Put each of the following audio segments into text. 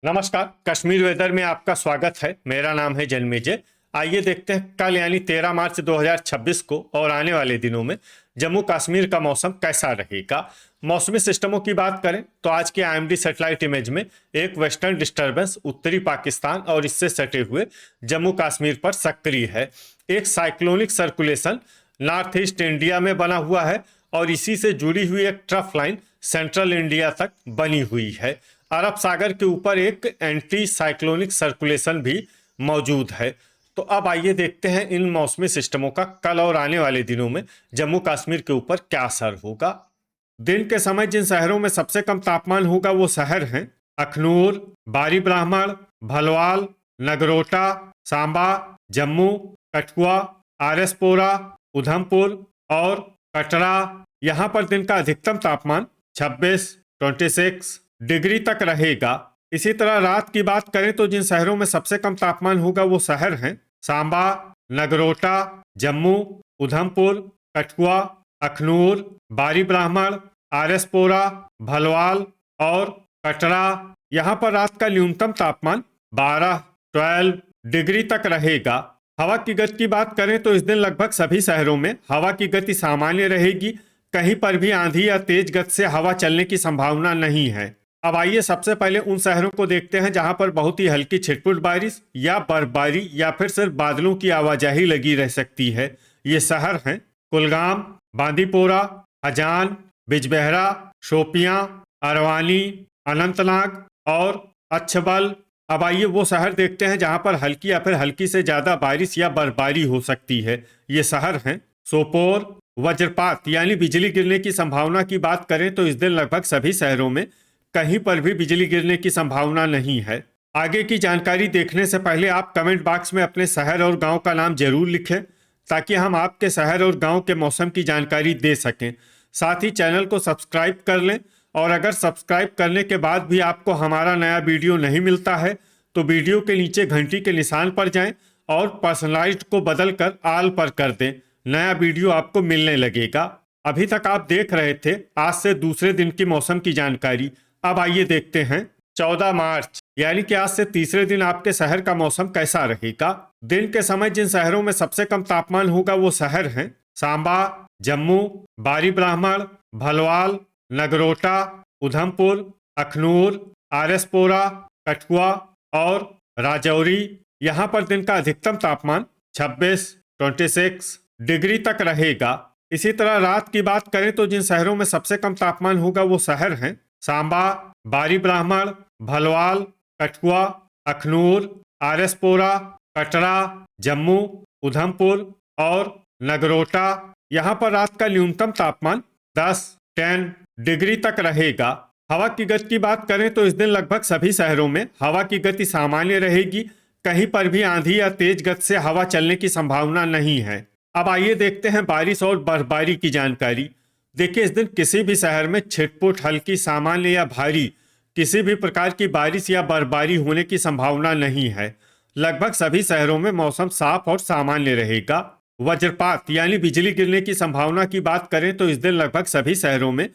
नमस्कार। कश्मीर वेदर में आपका स्वागत है। मेरा नाम है जन्मेजय। आइए देखते हैं कल यानी 13 मार्च 2026 को और आने वाले दिनों में जम्मू कश्मीर का मौसम कैसा रहेगा। मौसमी सिस्टमों की बात करें तो आज के आईएमडी सैटेलाइट इमेज में एक वेस्टर्न डिस्टर्बेंस उत्तरी पाकिस्तान और इससे सटे हुए जम्मू कश्मीर पर सक्रिय है। एक cyclonic circulation north east India में बना हुआ है और इसी से जुड़ी हुई एक ट्रफ लाइन सेंट्रल इंडिया तक बनी हुई है। अरब सागर के ऊपर एक एंटी साइक्लोनिक सर्कुलेशन भी मौजूद है। तो अब आइए देखते हैं इन मौसमी सिस्टमों का कल और आने वाले दिनों में जम्मू कश्मीर के ऊपर क्या असर होगा। दिन के समय जिन शहरों में सबसे कम तापमान होगा वो शहर हैं अखनूर, बारी ब्राह्मण, भलवाल, नगरोटा, सांबा, जम्मू, कठुआ, आरएसपोरा, उधमपुर और कटरा। यहाँ पर दिन का अधिकतम तापमान 26 डिग्री तक रहेगा। इसी तरह रात की बात करें तो जिन शहरों में सबसे कम तापमान होगा वो शहर हैं सांबा, नगरोटा, जम्मू, उधमपुर, कठुआ, अखनूर, बारी ब्राह्मण, आरएसपोरा, भलवाल और कटरा। यहाँ पर रात का न्यूनतम तापमान 12 डिग्री तक रहेगा। हवा की गति की बात करें तो इस दिन लगभग सभी शहरों में हवा की गति सामान्य रहेगी। कहीं पर भी आंधी या तेज गति से हवा चलने की संभावना नहीं है। अब आइए सबसे पहले उन शहरों को देखते हैं जहां पर बहुत ही हल्की छिटपुट बारिश या बर्फबारी या फिर सिर्फ बादलों की आवाजाही लगी रह सकती है। ये शहर हैं कुलगाम, बांदीपोरा, हजान, बिजबेहरा, शोपियां, अरवानी, अनंतनाग और अच्छबल। अब आइए वो शहर देखते हैं जहां पर हल्की या फिर हल्की से ज्यादा बारिश या बर्फबारी हो सकती है। ये शहर हैं सोपोर। वज्रपात यानी बिजली गिरने की संभावना की बात करें तो इस दिन लगभग सभी शहरों में कहीं पर भी बिजली गिरने की संभावना नहीं है। आगे की जानकारी देखने से पहले आप कमेंट बॉक्स में अपने शहर और गांव का नाम जरूर लिखें ताकि हम आपके शहर और गांव के मौसम की जानकारी दे सकें। साथ ही चैनल को सब्सक्राइब कर लें और अगर सब्सक्राइब करने के बाद भी आपको हमारा नया वीडियो नहीं मिलता है तो वीडियो के नीचे घंटी के निशान पर जाएं और पर्सनलाइज्ड को बदल कर आल पर कर दें। नया वीडियो आपको मिलने लगेगा। अभी तक आप देख रहे थे आज से दूसरे दिन की मौसम की जानकारी। अब आइए देखते हैं 14 मार्च यानी कि आज से तीसरे दिन आपके शहर का मौसम कैसा रहेगा। दिन के समय जिन शहरों में सबसे कम तापमान होगा वो शहर हैं सांबा, जम्मू, बारी ब्राह्मण, भलवाल, नगरोटा, उधमपुर, अखनूर, आरएसपोरा, कठुआ और राजौरी। यहाँ पर दिन का अधिकतम तापमान 26 डिग्री तक रहेगा। इसी तरह रात की बात करें तो जिन शहरों में सबसे कम तापमान होगा वो शहर हैं सांबा, बारी ब्राह्मण, भलवाल, कठुआ, अखनूर, आरएसपोरा, कटरा, जम्मू, उधमपुर और नगरोटा। यहाँ पर रात का न्यूनतम तापमान 10 डिग्री तक रहेगा। हवा की गति की बात करें तो इस दिन लगभग सभी शहरों में हवा की गति सामान्य रहेगी। कहीं पर भी आंधी या तेज गति से हवा चलने की संभावना नहीं है। अब आइए देखते हैं बारिश और बर्फबारी की जानकारी। देखिए इस दिन किसी भी शहर में छिटपुट हल्की सामान्य या भारी किसी भी प्रकार की बारिश या बर्फबारी होने की संभावना नहीं है। लगभग सभी शहरों में मौसम साफ और सामान्य रहेगा। वज्रपात यानी बिजली गिरने की संभावना की बात करें तो इस दिन लगभग सभी शहरों में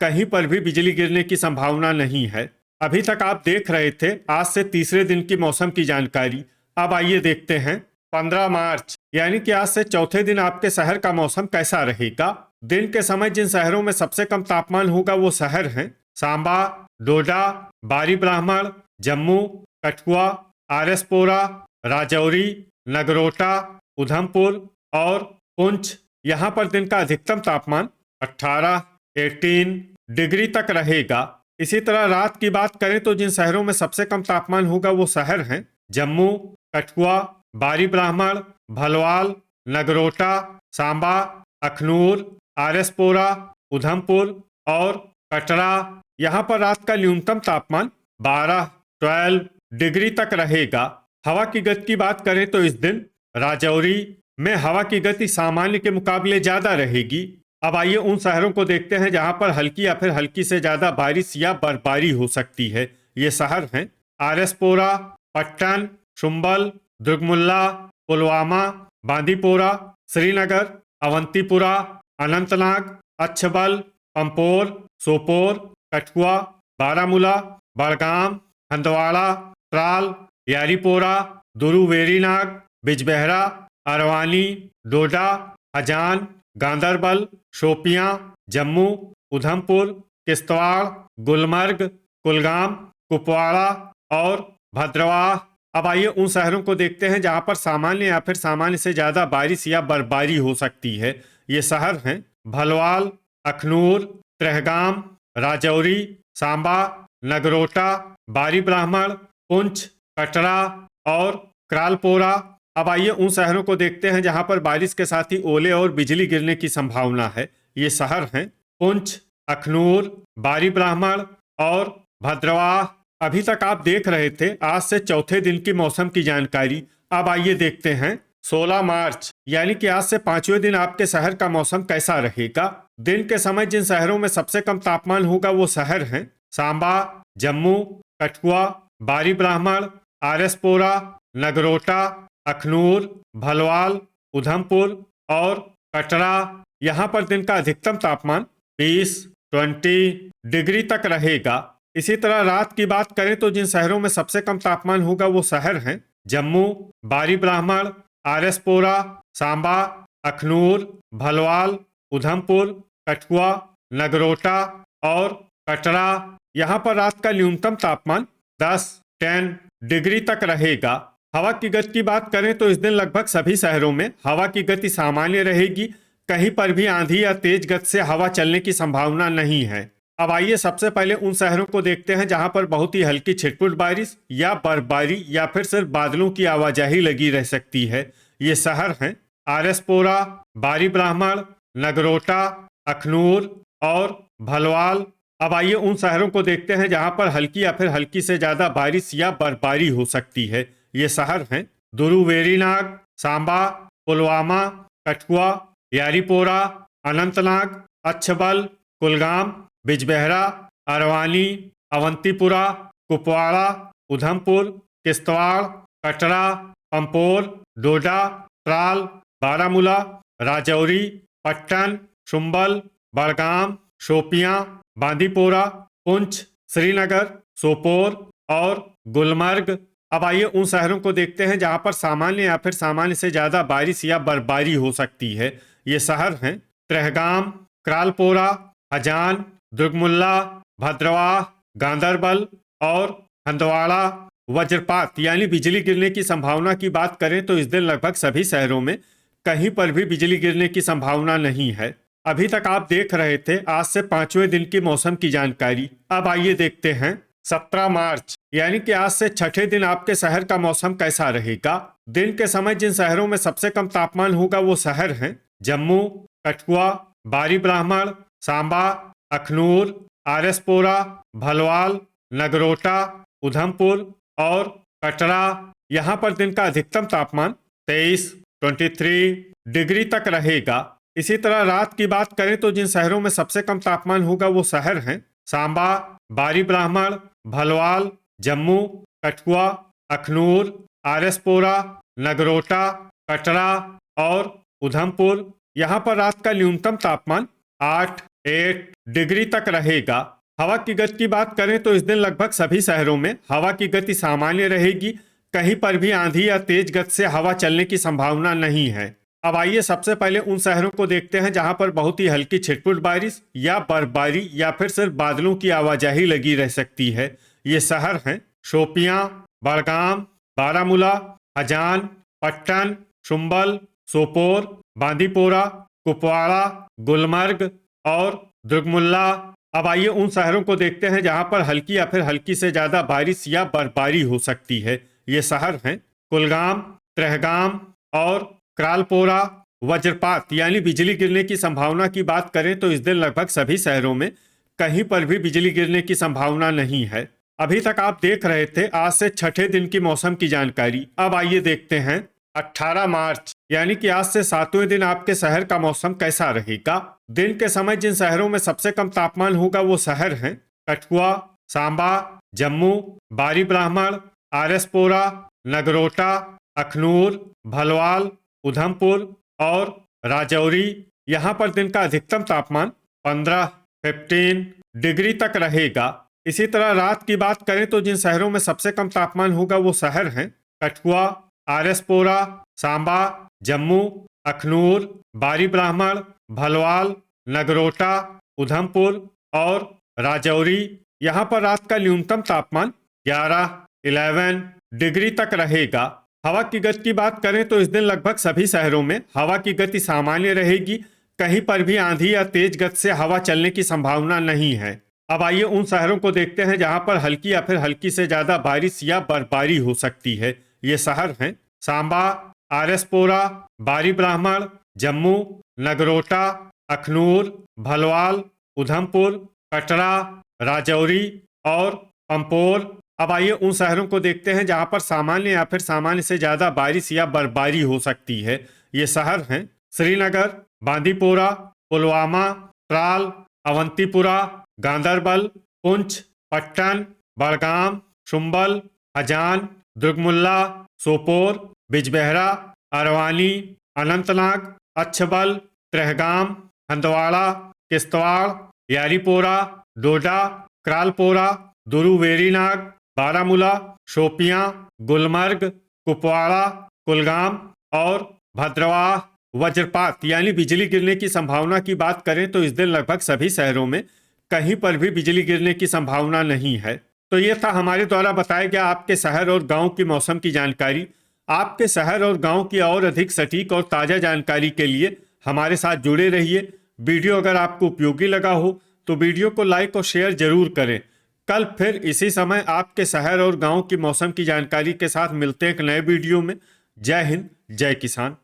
कहीं पर भी बिजली गिरने की संभावना नहीं है। अभी तक आप देख रहे थे आज से तीसरे दिन की मौसम की जानकारी। अब आइए देखते हैं 15 मार्च यानी कि आज से चौथे दिन आपके शहर का मौसम कैसा रहेगा। दिन के समय जिन शहरों में सबसे कम तापमान होगा वो शहर हैं सांबा, डोडा, बारी ब्राह्मण, जम्मू, कठुआ, आरएसपोरा, राजौरी, नगरोटा, उधमपुर और पुंछ। यहाँ पर दिन का अधिकतम तापमान 18 डिग्री तक रहेगा। इसी तरह रात की बात करें तो जिन शहरों में सबसे कम तापमान होगा वो शहर हैं जम्मू, कठुआ, बारी ब्राह्मण, भलवाल, नगरोटा, सांबा, अखनूर, आरएसपोरा, उधमपुर और कटरा। यहाँ पर रात का न्यूनतम तापमान 12 डिग्री तक रहेगा। हवा की गति की बात करें तो इस दिन राजौरी में हवा की गति सामान्य के मुकाबले ज्यादा रहेगी। अब आइए उन शहरों को देखते हैं जहां पर हल्की या फिर हल्की से ज्यादा बारिश या बर्फबारी हो सकती है। ये शहर हैं आरएसपोरा, पट्टन, शुम्बल, दुर्गमुल्ला, पुलवामा, बांदीपोरा, श्रीनगर, अवंतीपुरा, अनंतनाग, अच्छबल, पंपोर, सोपोर, कठुआ, बारामूला, बड़गाम, हंदवाड़ा, त्राल, यारीपोरा, दुरू वेरीनाग, बिजबेहरा, अरवानी, डोडा, हजान, गांदरबल, शोपियां, जम्मू, उधमपुर, किश्तवाड़, गुलमर्ग, कुलगाम, कुपवाड़ा और भद्रवाह। अब आइए उन शहरों को देखते हैं जहां पर सामान्य या फिर सामान्य से ज्यादा बारिश या बर्फबारी हो सकती है। ये शहर हैं भलवाल, अखनूर, त्रेहगाम, राजौरी, सांबा, नगरोटा, बारी ब्राह्मण, पुंछ, कटरा और क्रालपोरा। अब आइए उन शहरों को देखते हैं जहां पर बारिश के साथ ही ओले और बिजली गिरने की संभावना है। ये शहर हैं पुंछ, अखनूर, बारी ब्राह्मण और भद्रवाह। अभी तक आप देख रहे थे आज से चौथे दिन की मौसम की जानकारी। अब आइए देखते हैं 16 मार्च यानी कि आज से पांचवें दिन आपके शहर का मौसम कैसा रहेगा। दिन के समय जिन शहरों में सबसे कम तापमान होगा वो शहर हैं सांबा, जम्मू, कठुआ, बारी ब्राह्मण, आरएसपोरा, नगरोटा, अखनूर, भलवाल, उधमपुर और कटरा। यहाँ पर दिन का अधिकतम तापमान 20 डिग्री तक रहेगा। इसी तरह रात की बात करें तो जिन शहरों में सबसे कम तापमान होगा वो शहर हैं जम्मू, बारी ब्राह्मण, आरएसपोरा, सांबा, अखनूर, भलवाल, उधमपुर, कठुआ, नगरोटा और कटरा। यहाँ पर रात का न्यूनतम तापमान 10 डिग्री तक रहेगा। हवा की गति की बात करें तो इस दिन लगभग सभी शहरों में हवा की गति सामान्य रहेगी। कहीं पर भी आंधी या तेज गति से हवा चलने की संभावना नहीं है। अब आइए सबसे पहले उन शहरों को देखते हैं जहां पर बहुत ही हल्की छिटपुट बारिश या बर्फबारी या फिर सिर्फ बादलों की आवाजाही लगी रह सकती है। ये शहर हैं आरएसपोरा, बारी ब्राह्मण, नगरोटा, अखनूर और भलवाल। अब आइए उन शहरों को देखते हैं जहां पर हल्की या फिर हल्की से ज्यादा बारिश या बर्फबारी हो सकती है। ये शहर हैं दुरू वेरीनाग, सांबा, पुलवामा, कठुआ, यारीपोरा, अनंतनाग, अच्छबल, कुलगाम, बिजबेहरा, अरवानी, अवंतीपुरा, कुपवाड़ा, उधमपुर, किश्तवाड़, कटरा, पंपोर, डोडा, त्राल, बारामूला, राजौरी, पट्टन, शुम्बल, बड़गाम, शोपियां, बांदीपोरा, पुंछ, श्रीनगर, सोपोर और गुलमर्ग। अब आइए उन शहरों को देखते हैं जहां पर सामान्य या फिर सामान्य से ज्यादा बारिश या बर्फबारी हो सकती है। ये शहर हैं त्रेहगाम, क्रालपोरा, हजान, दुर्गमुल्ला, भद्रवाह, गांदरबल और हंदवाड़ा। वज्रपात यानी बिजली गिरने की संभावना की बात करें तो इस दिन लगभग सभी शहरों में कहीं पर भी बिजली गिरने की संभावना नहीं है। अभी तक आप देख रहे थे आज से पांचवें दिन की मौसम की जानकारी। अब आइए देखते हैं 17 मार्च यानी कि आज से छठे दिन आपके शहर का मौसम कैसा रहेगा। दिन के समय जिन शहरों में सबसे कम तापमान होगा वो शहर हैं जम्मू, कठुआ, बारी ब्राह्मण, सांबा, अखनूर, आरएसपोरा, भलवाल, नगरोटा, उधमपुर और कटरा। यहाँ पर दिन का अधिकतम तापमान 23 डिग्री तक रहेगा। इसी तरह रात की बात करें तो जिन शहरों में सबसे कम तापमान होगा वो शहर हैं सांबा, बारी ब्राह्मण, भलवाल, जम्मू, कठुआ, अखनूर, आरएसपोरा, नगरोटा, कटरा और उधमपुर। यहाँ पर रात का न्यूनतम तापमान 8 डिग्री तक रहेगा। हवा की गति की बात करें तो इस दिन लगभग सभी शहरों में हवा की गति सामान्य रहेगी। कहीं पर भी आंधी या तेज गति से हवा चलने की संभावना नहीं है। अब आइए सबसे पहले उन शहरों को देखते हैं जहां पर बहुत ही हल्की छिटपुट बारिश या बर्फबारी या फिर सिर्फ बादलों की आवाजाही लगी रह सकती है। ये शहर हैं शोपियां, बड़गाम, बारामूला, हजान, पट्टन, शुम्बल, सोपोर, बांदीपोरा, कुपवाड़ा, गुलमर्ग और दुर्गमुल्ला। अब आइए उन शहरों को देखते हैं जहां पर हल्की या फिर हल्की से ज्यादा बारिश या बर्फबारी हो सकती है। ये शहर हैं कुलगाम, त्रेहगाम और क्रालपोरा। वज्रपात यानी बिजली गिरने की संभावना की बात करें तो इस दिन लगभग सभी शहरों में कहीं पर भी बिजली गिरने की संभावना नहीं है। अभी तक आप देख रहे थे आज से छठे दिन की मौसम की जानकारी। अब आइए देखते हैं 18 मार्च यानी कि आज से सातवें दिन आपके शहर का मौसम कैसा रहेगा। दिन के समय जिन शहरों में सबसे कम तापमान होगा वो शहर हैं कठुआ, सांबा, जम्मू, बारी ब्राह्मण, आरएसपोरा, नगरोटा, अखनूर, भलवाल, उधमपुर और राजौरी। यहाँ पर दिन का अधिकतम तापमान 15 डिग्री तक रहेगा। इसी तरह रात की बात करें तो जिन शहरों में सबसे कम तापमान होगा वो शहर हैं कठुआ, आरएसपोरा, सांबा, जम्मू, अखनूर, बारी ब्राह्मण, भलवाल, नगरोटा, उधमपुर और राजौरी। यहाँ पर रात का न्यूनतम तापमान 11 डिग्री तक रहेगा। हवा की गति की बात करें तो इस दिन लगभग सभी शहरों में हवा की गति सामान्य रहेगी। कहीं पर भी आंधी या तेज गति से हवा चलने की संभावना नहीं है। अब आइए उन शहरों को देखते हैं जहां पर हल्की या फिर हल्की से ज्यादा बारिश या बर्फबारी हो सकती है। ये शहर हैं सांबा, आरएसपोरा, बारी ब्राह्मण, जम्मू, नगरोटा, अखनूर, भलवाल, उधमपुर, कटरा, राजौरी और पंपोर। अब आइए उन शहरों को देखते हैं जहां पर सामान्य या फिर सामान्य से ज्यादा बारिश या बर्फबारी हो सकती है। ये शहर हैं श्रीनगर, बांदीपोरा, पुलवामा, त्राल, अवंतीपुरा, गांदरबल, पुंछ, पट्टन, बड़गाम, शुम्बल, हजान, दुर्गमुल्ला, सोपोर, बिजबेहरा, अरवानी, अनंतनाग, अच्छबल, त्रेहगाम, हंदवाड़ा, किश्तवाड़, यारीपोरा, डोडा, क्रालपोरा, दुरुवेरीनाग, बारामूला, शोपियां, गुलमर्ग, कुपवाड़ा, कुलगाम और भद्रवाह। वज्रपात यानी बिजली गिरने की संभावना की बात करें तो इस दिन लगभग सभी शहरों में कहीं पर भी बिजली गिरने की संभावना नहीं है। तो ये था हमारे द्वारा बताया गया आपके शहर और गांव की मौसम की जानकारी। आपके शहर और गांव की और अधिक सटीक और ताज़ा जानकारी के लिए हमारे साथ जुड़े रहिए। वीडियो अगर आपको उपयोगी लगा हो तो वीडियो को लाइक और शेयर जरूर करें। कल फिर इसी समय आपके शहर और गांव की मौसम की जानकारी के साथ मिलते हैं एक नए वीडियो में। जय हिंद, जय किसान।